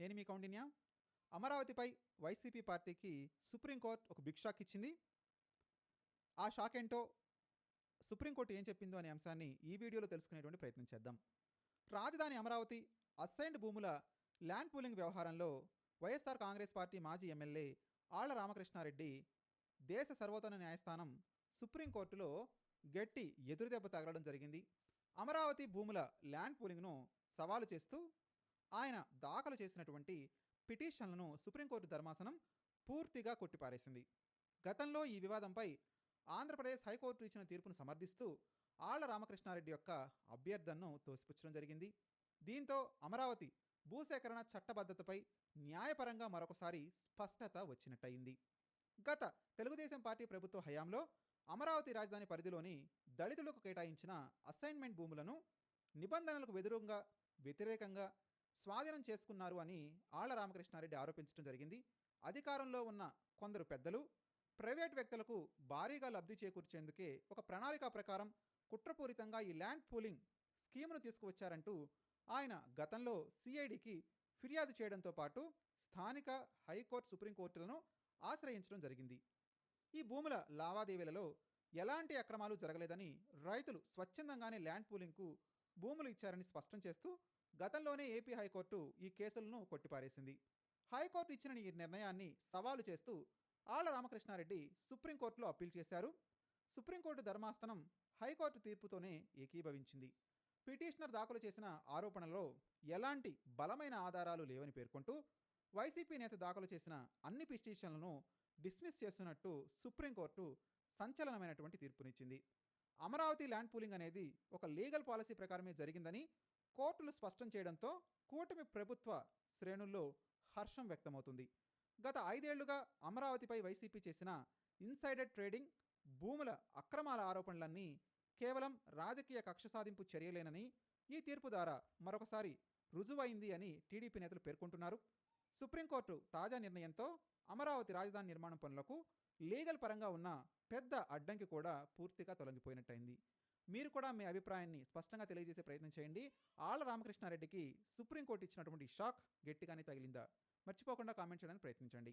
నేను మీ కౌండిన్య. అమరావతిపై వైసీపీ పార్టీకి సుప్రీంకోర్టు ఒక బిగ్ షాక్ ఇచ్చింది. ఆ షాక్ ఏంటో, సుప్రీంకోర్టు ఏం చెప్పిందో అనే అంశాన్ని ఈ వీడియోలో తెలుసుకునేటువంటి ప్రయత్నం చేద్దాం. రాజధాని అమరావతి అసైన్డ్ భూముల ల్యాండ్ పూలింగ్ వ్యవహారంలో వైఎస్ఆర్ కాంగ్రెస్ పార్టీ మాజీ ఎమ్మెల్యే ఆళ్ల రామకృష్ణారెడ్డి దేశ సర్వోన్నత న్యాయస్థానం సుప్రీంకోర్టులో గట్టి ఎదురుదెబ్బ తగలడం జరిగింది. అమరావతి భూముల ల్యాండ్ పూలింగ్ను సవాలు చేస్తూ ఆయన దాఖలు చేసినటువంటి పిటిషన్లను సుప్రీంకోర్టు ధర్మాసనం పూర్తిగా కొట్టిపారేసింది. గతంలో ఈ వివాదంపై ఆంధ్రప్రదేశ్ హైకోర్టు ఇచ్చిన తీర్పును సమర్థిస్తూ ఆళ్ల రామకృష్ణారెడ్డి యొక్క అభ్యర్థనను తోసిపుచ్చడం జరిగింది. దీంతో అమరావతి భూసేకరణ చట్టబద్ధతపై న్యాయపరంగా మరొకసారి స్పష్టత వచ్చినట్టయింది. గత తెలుగుదేశం పార్టీ ప్రభుత్వ హయాంలో అమరావతి రాజధాని పరిధిలోని దళితులకు కేటాయించిన అసైన్మెంట్ భూములను నిబంధనలకు వ్యతిరేకంగా స్వాధీనం చేసుకున్నారు అని ఆళ్ల రామకృష్ణారెడ్డి ఆరోపించడం జరిగింది. అధికారంలో ఉన్న కొందరు పెద్దలు ప్రైవేట్ వ్యక్తులకు భారీగా లబ్ధి చేకూర్చేందుకే ఒక ప్రణాళిక ప్రకారం కుట్రపూరితంగా ఈ ల్యాండ్ పూలింగ్ స్కీమ్ను తీసుకువచ్చారంటూ ఆయన గతంలో సిఐడికి ఫిర్యాదు చేయడంతో పాటు స్థానిక హైకోర్టు సుప్రీంకోర్టులను ఆశ్రయించడం జరిగింది. ఈ భూముల లావాదేవీలలో ఎలాంటి అక్రమాలు జరగలేదని, రైతులు స్వచ్ఛందంగానే ల్యాండ్ పూలింగ్కు భూములు ఇచ్చారని స్పష్టం చేస్తూ గతంలోనే ఏపీ హైకోర్టు ఈ కేసులను కొట్టిపారేసింది. హైకోర్టు ఇచ్చిన ఈ నిర్ణయాన్ని సవాలు చేస్తూ ఆళ్ల రామకృష్ణారెడ్డి సుప్రీంకోర్టులో అప్పీల్ చేశారు. సుప్రీంకోర్టు ధర్మాసనం హైకోర్టు తీర్పుతోనే ఏకీభవించింది. పిటిషనర్ దాఖలు చేసిన ఆరోపణలో ఎలాంటి బలమైన ఆధారాలు లేవని పేర్కొంటూ వైసీపీ నేత దాఖలు చేసిన అన్ని పిటిషన్లను డిస్మిస్ చేస్తున్నట్టు సుప్రీంకోర్టు సంచలనమైనటువంటి తీర్పునిచ్చింది. అమరావతి ల్యాండ్ పూలింగ్ అనేది ఒక లీగల్ పాలసీ ప్రకారమే జరిగిందని కోర్టులు స్పష్టం చేయడంతో కూటమి ప్రభుత్వ శ్రేణుల్లో హర్షం వ్యక్తమవుతుంది. గత 5 ఏళ్లుగా అమరావతిపై వైసీపీ చేసిన ఇన్సైడర్ ట్రేడింగ్, భూముల అక్రమాల ఆరోపణలన్నీ కేవలం రాజకీయ కక్ష సాధింపు చర్యలేనని ఈ తీర్పు ద్వారా మరొకసారి రుజువైంది అని టీడీపీ నేతలు పేర్కొంటున్నారు. సుప్రీంకోర్టు తాజా నిర్ణయంతో అమరావతి రాజధాని నిర్మాణం పనులకు లీగల్ పరంగా ఉన్న పెద్ద అడ్డంకి కూడా పూర్తిగా తొలగిపోయినట్టయింది. మీరు కూడా మీ అభిప్రాయాన్ని స్పష్టంగా తెలియజేసే ప్రయత్నం చేయండి. ఆళ్ల రామకృష్ణారెడ్డికి సుప్రీంకోర్టు ఇచ్చినటువంటి షాక్ గట్టిగానే తగిలిందా? మర్చిపోకుండా కామెంట్ చేయడానికి ప్రయత్నించండి.